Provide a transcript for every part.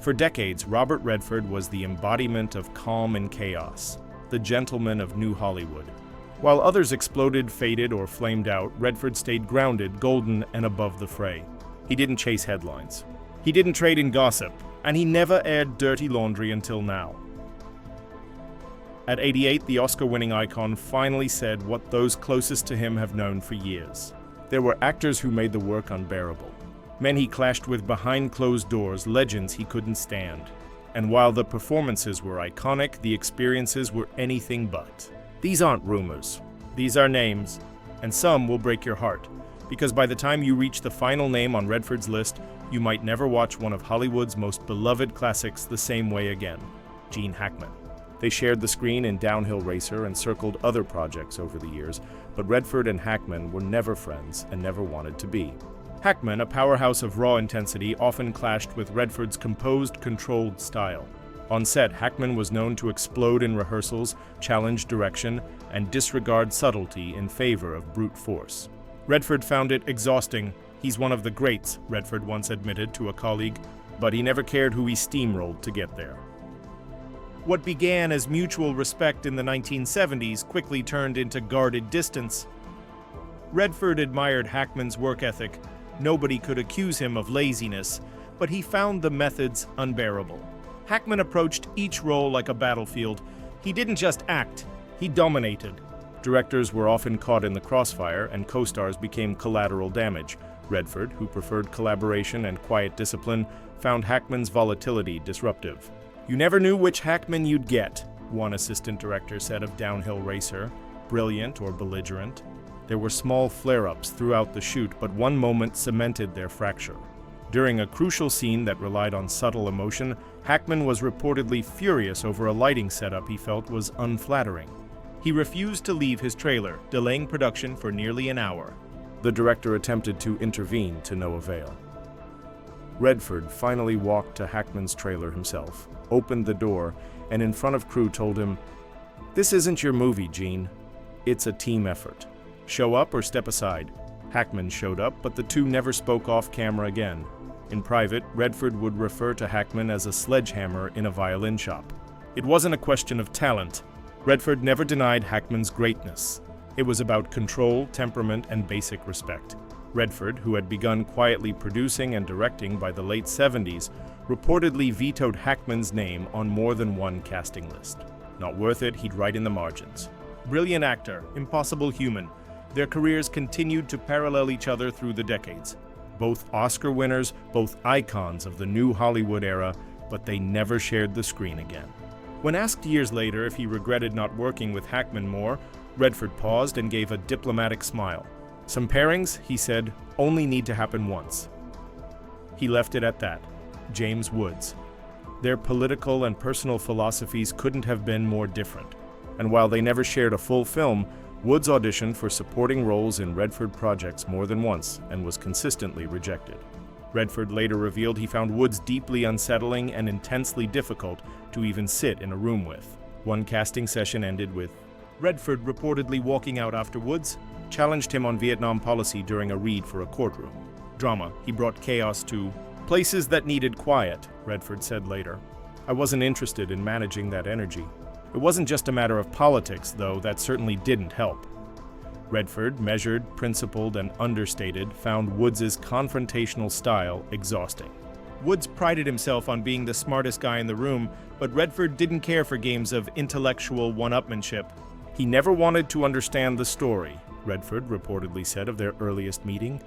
For decades, Robert Redford was the embodiment of calm and chaos, the gentleman of New Hollywood. While others exploded, faded, or flamed out, Redford stayed grounded, golden, and above the fray. He didn't chase headlines. He didn't trade in gossip, and he never aired dirty laundry until now. At 88, the Oscar-winning icon finally said what those closest to him have known for years. There were actors who made the work unbearable. Men he clashed with behind closed doors, legends he couldn't stand. And while the performances were iconic, the experiences were anything but. These aren't rumors. These are names, and some will break your heart, because by the time you reach the final name on Redford's list, you might never watch one of Hollywood's most beloved classics the same way again, Gene Hackman. They shared the screen in Downhill Racer and circled other projects over the years, but Redford and Hackman were never friends and never wanted to be. Hackman, a powerhouse of raw intensity, often clashed with Redford's composed, controlled style. On set, Hackman was known to explode in rehearsals, challenge direction, and disregard subtlety in favor of brute force. Redford found it exhausting. "He's one of the greats," Redford once admitted to a colleague, but he never cared who he steamrolled to get there. What began as mutual respect in the 1970s quickly turned into guarded distance. Redford admired Hackman's work ethic. Nobody could accuse him of laziness, but he found the methods unbearable. Hackman approached each role like a battlefield. He didn't just act, he dominated. Directors were often caught in the crossfire, and co-stars became collateral damage. Redford, who preferred collaboration and quiet discipline, found Hackman's volatility disruptive. "You never knew which Hackman you'd get," one assistant director said of Downhill Racer, brilliant or belligerent. There were small flare-ups throughout the shoot, but one moment cemented their fracture. During a crucial scene that relied on subtle emotion, Hackman was reportedly furious over a lighting setup he felt was unflattering. He refused to leave his trailer, delaying production for nearly an hour. The director attempted to intervene to no avail. Redford finally walked to Hackman's trailer himself, opened the door, and in front of crew told him, "This isn't your movie, Gene. It's a team effort. Show up or step aside." Hackman showed up, but the two never spoke off camera again. In private, Redford would refer to Hackman as a sledgehammer in a violin shop. It wasn't a question of talent. Redford never denied Hackman's greatness. It was about control, temperament, and basic respect. Redford, who had begun quietly producing and directing by the late 70s, reportedly vetoed Hackman's name on more than one casting list. Not worth it, he'd write in the margins. Brilliant actor, impossible human. Their careers continued to parallel each other through the decades. Both Oscar winners, both icons of the new Hollywood era, but they never shared the screen again. When asked years later if he regretted not working with Hackman more, Redford paused and gave a diplomatic smile. "Some pairings," he said, "only need to happen once." He left it at that. James Woods. Their political and personal philosophies couldn't have been more different. And while they never shared a full film, Woods auditioned for supporting roles in Redford projects more than once and was consistently rejected. Redford later revealed he found Woods deeply unsettling and intensely difficult to even sit in a room with. One casting session ended with Redford reportedly walking out after Woods challenged him on Vietnam policy during a read for a courtroom. Drama, he brought chaos to places that needed quiet, Redford said later. "I wasn't interested in managing that energy. It wasn't just a matter of politics, though that certainly didn't help." Redford, measured, principled, and understated, found Woods' confrontational style exhausting. Woods prided himself on being the smartest guy in the room, but Redford didn't care for games of intellectual one-upmanship. He never wanted to understand the story, Redford reportedly said of their earliest meeting.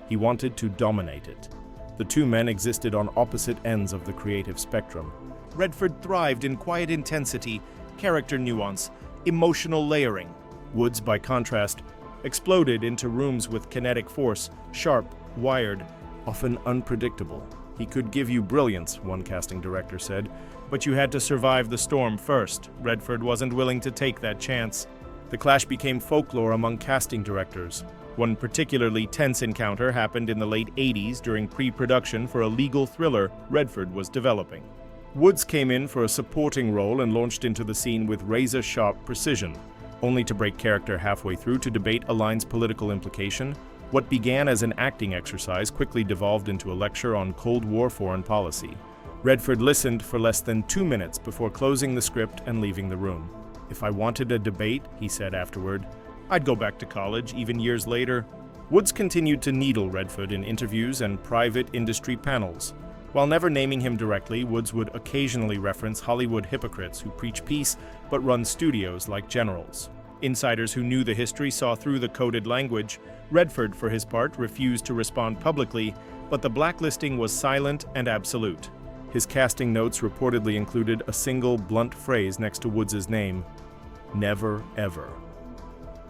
He wanted to dominate it. The two men existed on opposite ends of the creative spectrum. Redford thrived in quiet intensity, character nuance, emotional layering. Woods, by contrast, exploded into rooms with kinetic force, sharp, wired, often unpredictable. "He could give you brilliance," one casting director said, "but you had to survive the storm first." Redford wasn't willing to take that chance. The clash became folklore among casting directors. One particularly tense encounter happened in the late 80s during pre-production for a legal thriller Redford was developing. Woods came in for a supporting role and launched into the scene with razor-sharp precision, only to break character halfway through to debate a line's political implication. What began as an acting exercise quickly devolved into a lecture on Cold War foreign policy. Redford listened for less than 2 minutes before closing the script and leaving the room. "If I wanted a debate," he said afterward, "I'd go back to college, even years later." Woods continued to needle Redford in interviews and private industry panels. While never naming him directly, Woods would occasionally reference Hollywood hypocrites who preach peace but run studios like generals. Insiders who knew the history saw through the coded language. Redford, for his part, refused to respond publicly, but the blacklisting was silent and absolute. His casting notes reportedly included a single blunt phrase next to Woods' name: "Never, ever."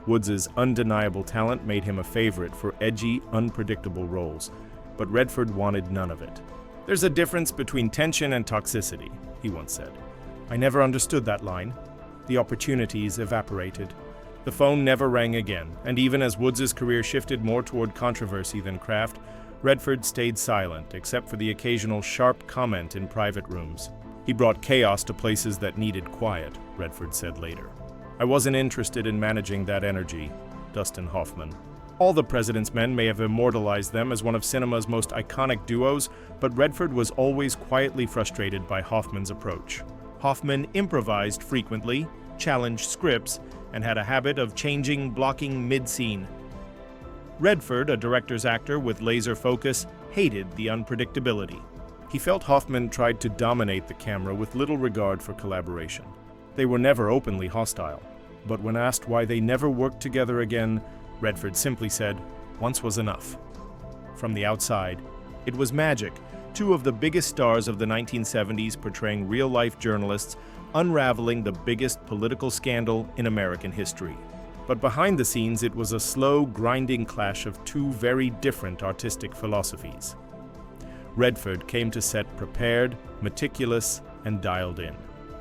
Woods' undeniable talent made him a favorite for edgy, unpredictable roles, but Redford wanted none of it. "There's a difference between tension and toxicity," he once said. "I never understood that line." The opportunities evaporated. The phone never rang again, and even as Woods' career shifted more toward controversy than craft, Redford stayed silent, except for the occasional sharp comment in private rooms. "He brought chaos to places that needed quiet," Redford said later. "I wasn't interested in managing that energy." Dustin Hoffman. All the President's Men may have immortalized them as one of cinema's most iconic duos, but Redford was always quietly frustrated by Hoffman's approach. Hoffman improvised frequently, challenged scripts, and had a habit of blocking mid-scene. Redford, a director's actor with laser focus, hated the unpredictability. He felt Hoffman tried to dominate the camera with little regard for collaboration. They were never openly hostile, but when asked why they never worked together again, Redford simply said, "Once was enough." From the outside, it was magic, two of the biggest stars of the 1970s portraying real-life journalists, unraveling the biggest political scandal in American history. But behind the scenes, it was a slow, grinding clash of two very different artistic philosophies. Redford came to set prepared, meticulous, and dialed in.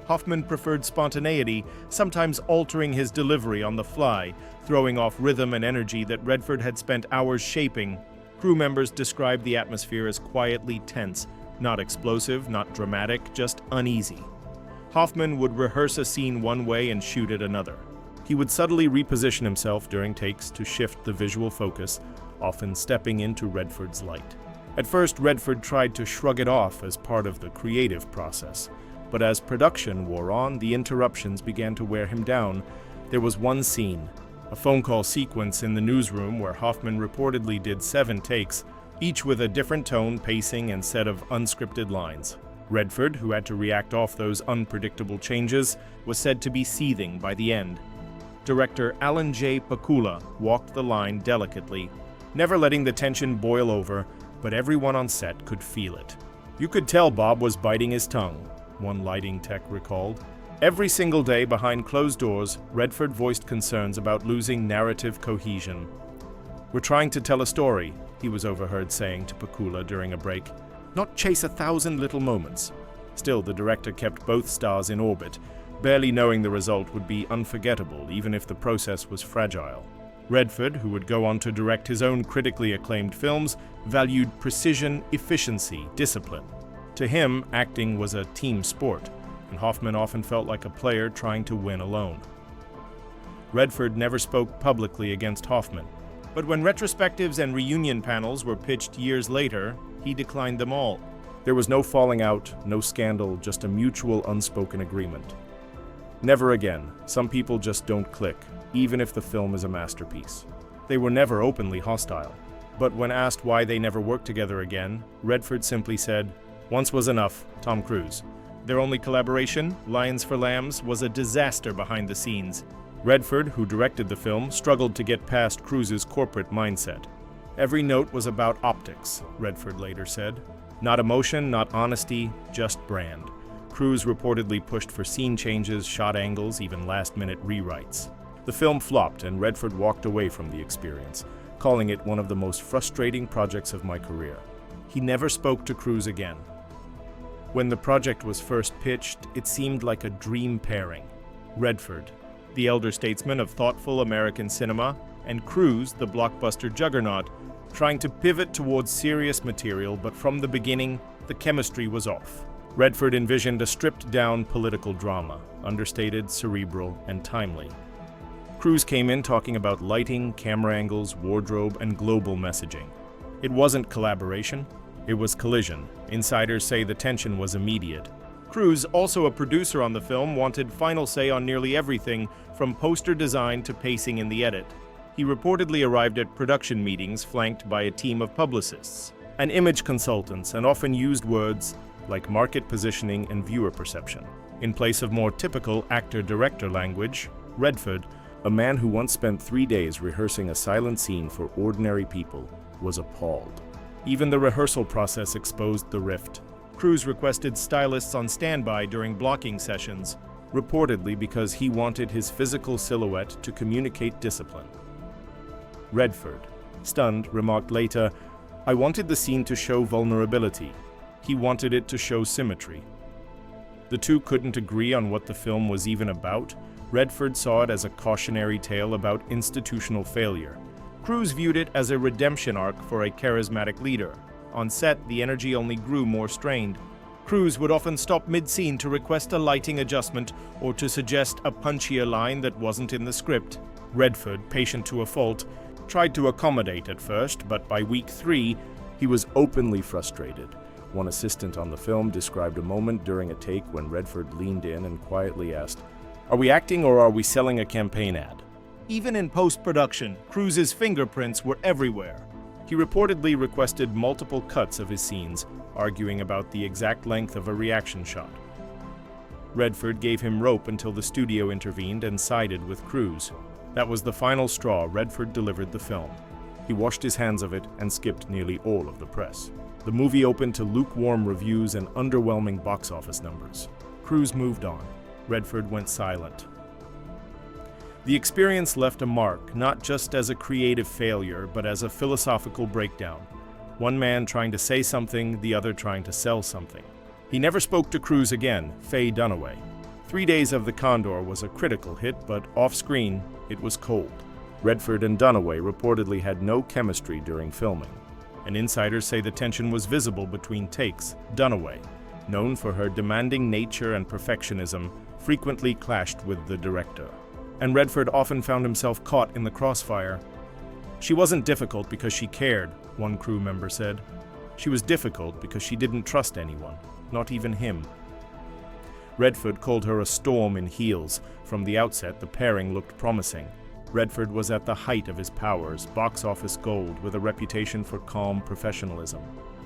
Hoffman preferred spontaneity, sometimes altering his delivery on the fly, throwing off rhythm and energy that Redford had spent hours shaping. Crew members described the atmosphere as quietly tense, not explosive, not dramatic, just uneasy. Hoffman would rehearse a scene one way and shoot it another. He would subtly reposition himself during takes to shift the visual focus, often stepping into Redford's light. At first, Redford tried to shrug it off as part of the creative process. But as production wore on, the interruptions began to wear him down. There was one scene, a phone call sequence in the newsroom where Hoffman reportedly did 7 takes, each with a different tone, pacing, and set of unscripted lines. Redford, who had to react off those unpredictable changes, was said to be seething by the end. Director Alan J. Pakula walked the line delicately, never letting the tension boil over, but everyone on set could feel it. "You could tell Bob was biting his tongue," one lighting tech recalled. Every single day behind closed doors, Redford voiced concerns about losing narrative cohesion. "We're trying to tell a story," he was overheard saying to Pakula during a break, "not chase 1,000 little moments." Still, the director kept both stars in orbit, barely knowing the result would be unforgettable, even if the process was fragile. Redford, who would go on to direct his own critically acclaimed films, valued precision, efficiency, discipline. To him, acting was a team sport, and Hoffman often felt like a player trying to win alone. Redford never spoke publicly against Hoffman, but when retrospectives and reunion panels were pitched years later, he declined them all. There was no falling out, no scandal, just a mutual unspoken agreement. Never again. Some people just don't click, even if the film is a masterpiece. They were never openly hostile, but when asked why they never worked together again, Redford simply said, "Once was enough, Tom Cruise." Their only collaboration, Lions for Lambs, was a disaster behind the scenes. Redford, who directed the film, struggled to get past Cruise's corporate mindset. "Every note was about optics," Redford later said. "Not emotion, not honesty, just brand." Cruise reportedly pushed for scene changes, shot angles, even last-minute rewrites. The film flopped, and Redford walked away from the experience, calling it one of the most frustrating projects of my career. He never spoke to Cruise again. When the project was first pitched, it seemed like a dream pairing. Redford, the elder statesman of thoughtful American cinema, and Cruise, the blockbuster juggernaut, trying to pivot towards serious material, but from the beginning, the chemistry was off. Redford envisioned a stripped-down political drama, understated, cerebral, and timely. Cruise came in talking about lighting, camera angles, wardrobe, and global messaging. It wasn't collaboration, it was collision, Insiders say the tension was immediate. Cruise, also a producer on the film, wanted final say on nearly everything, from poster design to pacing in the edit. He reportedly arrived at production meetings flanked by a team of publicists and image consultants, and often used words like market positioning and viewer perception. In place of more typical actor-director language, Redford, a man who once spent 3 days rehearsing a silent scene for ordinary people, was appalled. Even the rehearsal process exposed the rift. Cruise requested stylists on standby during blocking sessions, reportedly because he wanted his physical silhouette to communicate discipline. Redford, stunned, remarked later, "I wanted the scene to show vulnerability. He wanted it to show symmetry." The two couldn't agree on what the film was even about. Redford saw it as a cautionary tale about institutional failure. Cruise viewed it as a redemption arc for a charismatic leader. On set, the energy only grew more strained. Cruise would often stop mid-scene to request a lighting adjustment or to suggest a punchier line that wasn't in the script. Redford, patient to a fault, tried to accommodate at first, but by week 3, he was openly frustrated. One assistant on the film described a moment during a take when Redford leaned in and quietly asked, "Are we acting or are we selling a campaign ad?" Even in post-production, Cruise's fingerprints were everywhere. He reportedly requested multiple cuts of his scenes, arguing about the exact length of a reaction shot. Redford gave him rope until the studio intervened and sided with Cruise. That was the final straw. Redford delivered the film. He washed his hands of it and skipped nearly all of the press. The movie opened to lukewarm reviews and underwhelming box office numbers. Cruise moved on. Redford went silent. The experience left a mark, not just as a creative failure, but as a philosophical breakdown. One man trying to say something, the other trying to sell something. He never spoke to Cruise again, Faye Dunaway. 3 Days of the Condor was a critical hit, but off-screen, it was cold. Redford and Dunaway reportedly had no chemistry during filming, and insiders say the tension was visible between takes. Dunaway, known for her demanding nature and perfectionism, frequently clashed with the director, and Redford often found himself caught in the crossfire. "She wasn't difficult because she cared," one crew member said. "She was difficult because she didn't trust anyone, not even him." Redford called her a storm in heels. From the outset, the pairing looked promising. Redford was at the height of his powers, box office gold, with a reputation for calm professionalism.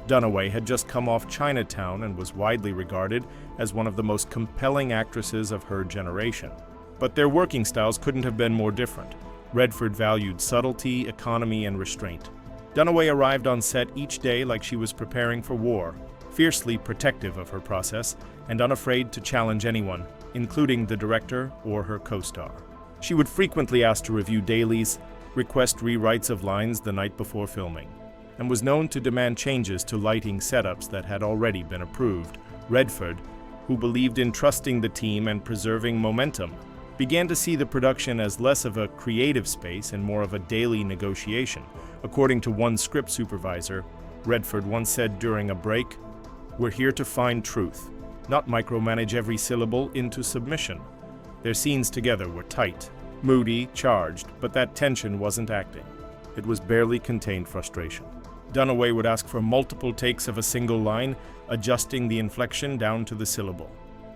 Dunaway had just come off Chinatown and was widely regarded as one of the most compelling actresses of her generation. But their working styles couldn't have been more different. Redford valued subtlety, economy, and restraint. Dunaway arrived on set each day like she was preparing for war, fiercely protective of her process and unafraid to challenge anyone, including the director or her co-star. She would frequently ask to review dailies, request rewrites of lines the night before filming, and was known to demand changes to lighting setups that had already been approved. Redford, who believed in trusting the team and preserving momentum, began to see the production as less of a creative space and more of a daily negotiation. According to one script supervisor, Redford once said during a break, "We're here to find truth, not micromanage every syllable into submission." Their scenes together were tight, moody, charged, but that tension wasn't acting. It was barely contained frustration. Dunaway would ask for multiple takes of a single line, adjusting the inflection down to the syllable.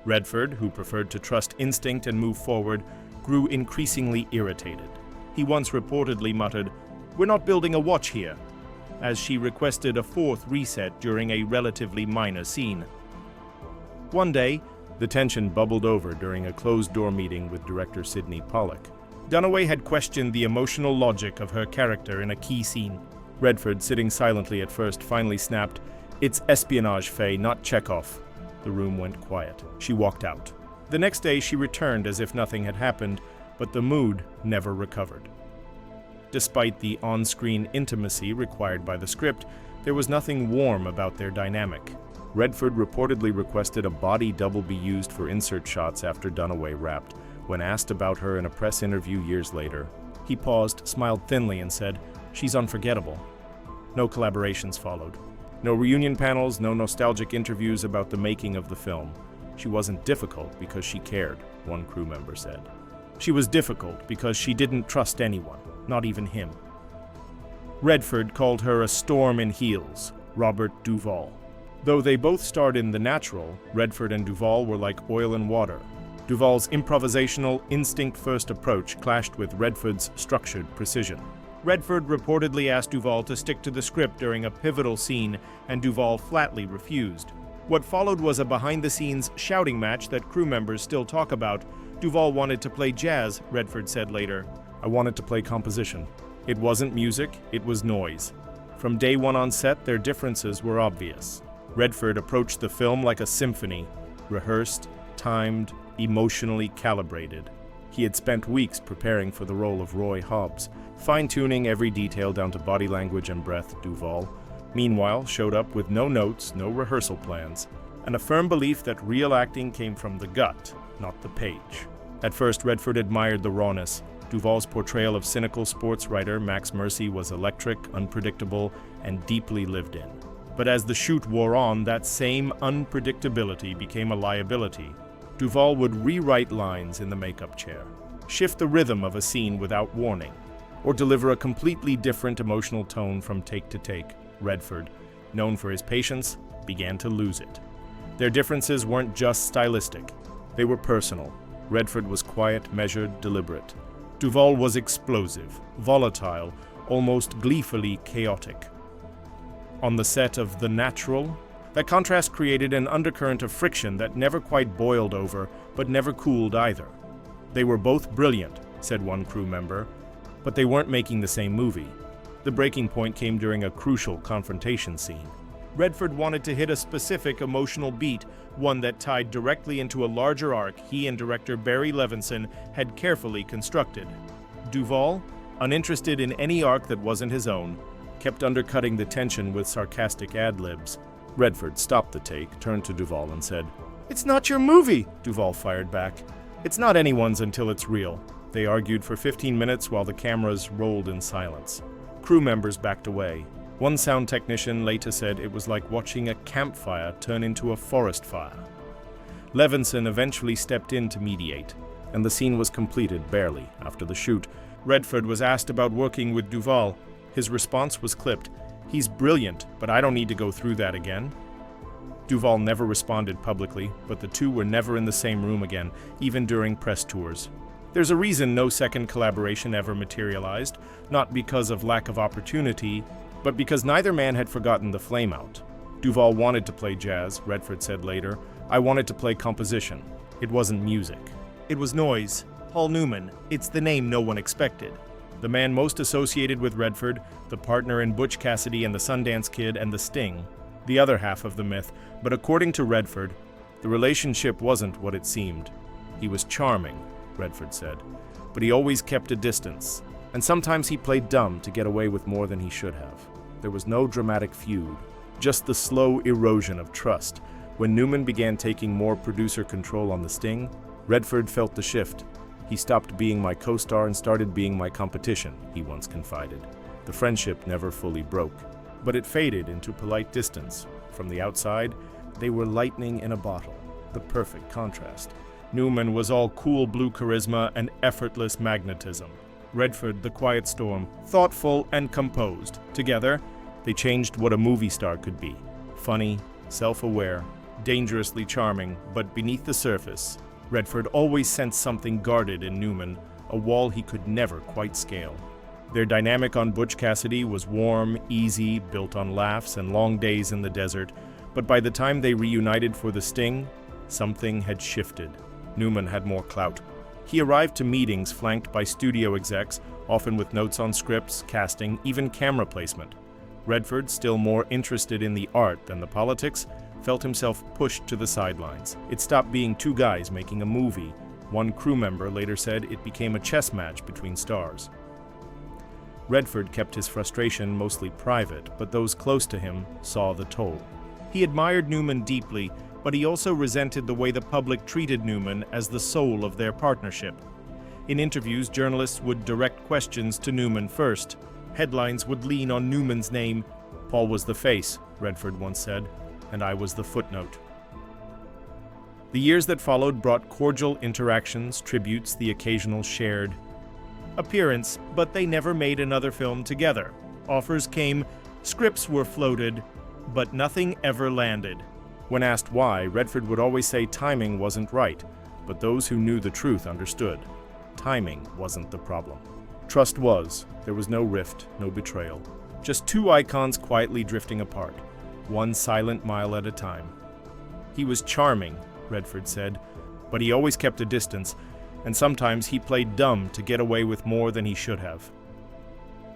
Redford, who preferred to trust instinct and move forward, grew increasingly irritated. He once reportedly muttered, "We're not building a watch here," as she requested a 4th reset during a relatively minor scene. One day, the tension bubbled over during a closed-door meeting with director Sidney Pollack. Dunaway had questioned the emotional logic of her character in a key scene. Redford, sitting silently at first, finally snapped, "It's espionage, Faye, not Chekhov." The room went quiet. She walked out. The next day, she returned as if nothing had happened, but the mood never recovered. Despite the on-screen intimacy required by the script, there was nothing warm about their dynamic. Redford reportedly requested a body double be used for insert shots after Dunaway wrapped. When asked about her in a press interview years later, he paused, smiled thinly, and said, "She's unforgettable." No collaborations followed. No reunion panels, no nostalgic interviews about the making of the film. She wasn't difficult because she cared, one crew member said. She was difficult because she didn't trust anyone, not even him. Redford called her a storm in heels, Robert Duvall. Though they both starred in The Natural, Redford and Duvall were like oil and water. Duvall's improvisational, instinct-first approach clashed with Redford's structured precision. Redford reportedly asked Duvall to stick to the script during a pivotal scene, and Duvall flatly refused. What followed was a behind-the-scenes shouting match that crew members still talk about. Duvall wanted to play jazz, Redford said later. I wanted to play composition. It wasn't music, it was noise. From day one on set, their differences were obvious. Redford approached the film like a symphony, rehearsed, timed, emotionally calibrated. He had spent weeks preparing for the role of Roy Hobbs, fine-tuning every detail down to body language and breath. Duvall, meanwhile, showed up with no notes, no rehearsal plans, and a firm belief that real acting came from the gut, not the page. At first, Redford admired the rawness. Duvall's portrayal of cynical sports writer Max Mercy was electric, unpredictable, and deeply lived in. But as the shoot wore on, that same unpredictability became a liability. Duvall would rewrite lines in the makeup chair, shift the rhythm of a scene without warning, or deliver a completely different emotional tone from take to take. Redford, known for his patience, began to lose it. Their differences weren't just stylistic, they were personal. Redford was quiet, measured, deliberate. Duvall was explosive, volatile, almost gleefully chaotic. On the set of The Natural, that contrast created an undercurrent of friction that never quite boiled over, but never cooled either. They were both brilliant, said one crew member, but they weren't making the same movie. The breaking point came during a crucial confrontation scene. Redford wanted to hit a specific emotional beat, one that tied directly into a larger arc he and director Barry Levinson had carefully constructed. Duvall, uninterested in any arc that wasn't his own, kept undercutting the tension with sarcastic ad-libs. Redford stopped the take, turned to Duvall and said, "It's not your movie," Duvall fired back. "It's not anyone's until it's real." They argued for 15 minutes while the cameras rolled in silence. Crew members backed away. One sound technician later said it was like watching a campfire turn into a forest fire. Levinson eventually stepped in to mediate, and the scene was completed barely after the shoot. Redford was asked about working with Duvall. His response was clipped. "He's brilliant, but I don't need to go through that again." Duvall never responded publicly, but the two were never in the same room again, even during press tours. There's a reason no second collaboration ever materialized, not because of lack of opportunity, but because neither man had forgotten the flameout. Duvall wanted to play jazz, Redford said later. I wanted to play composition. It wasn't music. It was noise. Paul Newman. It's the name no one expected. The man most associated with Redford, the partner in Butch Cassidy and the Sundance Kid and The Sting, the other half of the myth, but according to Redford, the relationship wasn't what it seemed. He was charming, Redford said, but he always kept a distance, and sometimes he played dumb to get away with more than he should have. There was no dramatic feud, just the slow erosion of trust. When Newman began taking more producer control on The Sting, Redford felt the shift. He stopped being my co-star and started being my competition, he once confided. The friendship never fully broke, but it faded into polite distance. From the outside, they were lightning in a bottle, the perfect contrast. Newman was all cool blue charisma and effortless magnetism. Redford, the quiet storm, thoughtful and composed. Together, they changed what a movie star could be. Funny, self-aware, dangerously charming, but beneath the surface, Redford always sensed something guarded in Newman, a wall he could never quite scale. Their dynamic on Butch Cassidy was warm, easy, built on laughs and long days in the desert, but by the time they reunited for The Sting, something had shifted. Newman had more clout. He arrived to meetings flanked by studio execs, often with notes on scripts, casting, even camera placement. Redford, still more interested in the art than the politics, felt himself pushed to the sidelines. It stopped being two guys making a movie. One crew member later said it became a chess match between stars. Redford kept his frustration mostly private, but those close to him saw the toll. He admired Newman deeply, but he also resented the way the public treated Newman as the soul of their partnership. In interviews, journalists would direct questions to Newman first. Headlines would lean on Newman's name. Paul was the face, Redford once said, and I was the footnote. The years that followed brought cordial interactions, tributes, the occasional shared appearance, but they never made another film together. Offers came, scripts were floated, But nothing ever landed. When asked why, Redford would always say timing wasn't right, but those who knew the truth understood. Timing wasn't the problem. Trust was. There was no rift, no betrayal. Just two icons quietly drifting apart, one silent mile at a time. He was charming, Redford said, but he always kept a distance, and sometimes he played dumb to get away with more than he should have.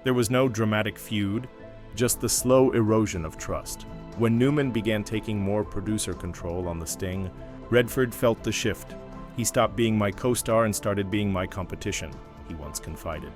There was no dramatic feud, just the slow erosion of trust. When Newman began taking more producer control on The Sting, Redford felt the shift. He stopped being my co-star and started being my competition, he once confided.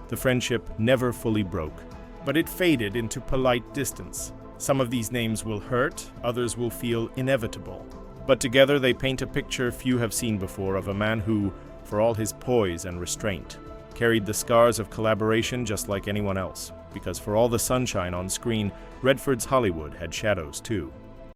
The friendship never fully broke, but it faded into polite distance. Some of these names will hurt, others will feel inevitable. But together they paint a picture few have seen before of a man who, for all his poise and restraint, carried the scars of collaboration just like anyone else. Because for all the sunshine on screen, Redford's Hollywood had shadows too.